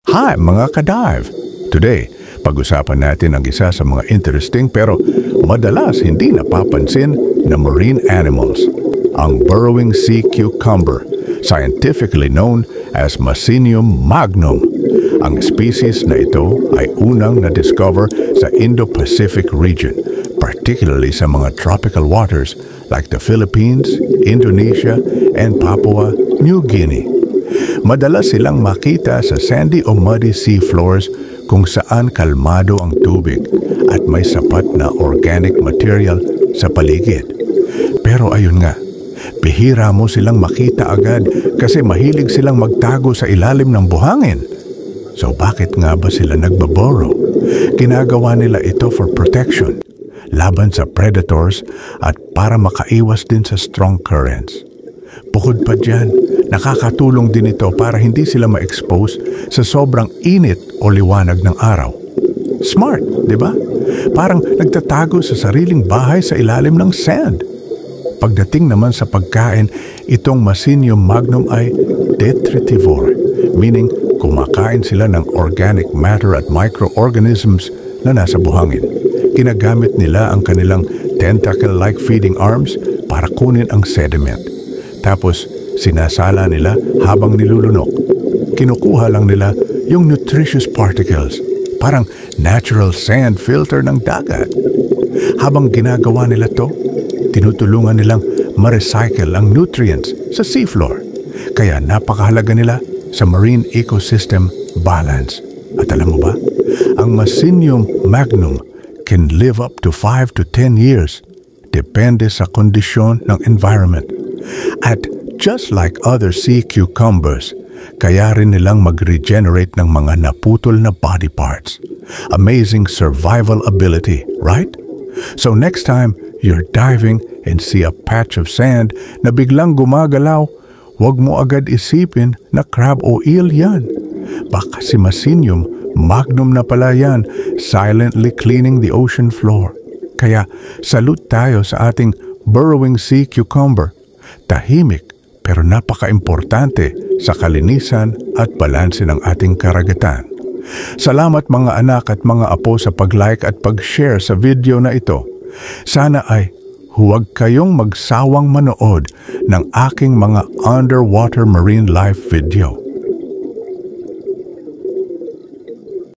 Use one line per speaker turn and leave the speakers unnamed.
Hi mga ka-dive! Today, pag-usapan natin ang isa sa mga interesting pero madalas hindi napapansin na marine animals, ang burrowing sea cucumber, scientifically known as Mycenium magnum. Ang species na ito ay unang na-discover sa Indo-Pacific region, particularly sa mga tropical waters like the Philippines, Indonesia, and Papua New Guinea. Madalas silang makita sa sandy o muddy seafloors kung saan kalmado ang tubig at may sapat na organic material sa paligid. Pero ayun nga, bihira mo silang makita agad kasi mahilig silang magtago sa ilalim ng buhangin. So bakit nga ba sila nagbaburrow? Ginagawa nila ito for protection, laban sa predators at para makaiwas din sa strong currents. Bukod pa dyan, nakakatulong din ito para hindi sila ma-expose sa sobrang init o liwanag ng araw. Smart, di ba? Parang nagtatago sa sariling bahay sa ilalim ng sand. Pagdating naman sa pagkain, itong Mycenium magnum ay detritivore, meaning kumakain sila ng organic matter at microorganisms na nasa buhangin. Ginagamit nila ang kanilang tentacle-like feeding arms para kunin ang sediment. Tapos, sinasala nila habang nilulunok. Kinukuha lang nila yung nutritious particles, parang natural sand filter ng dagat. Habang ginagawa nila to, tinutulungan nilang ma-recycle ang nutrients sa seafloor. Kaya napakahalaga nila sa marine ecosystem balance. At alam mo ba, ang Mycenium magnum can live up to 5 to 10 years. Depende sa kondisyon ng environment. At just like other sea cucumbers, kaya rin nilang mag-regenerate ng mga naputol na body parts. Amazing survival ability, right? So next time you're diving and see a patch of sand na biglang gumagalaw, huwag mo agad isipin na crab o eel yan. Baka si Mycenium magnum na pala yan, silently cleaning the ocean floor. Kaya salute tayo sa ating burrowing sea cucumber. Tahimik pero napaka-importante sa kalinisan at balanse ng ating karagatan. Salamat mga anak at mga apo sa pag-like at pag-share sa video na ito. Sana ay huwag kayong magsawang manood ng aking mga underwater marine life video.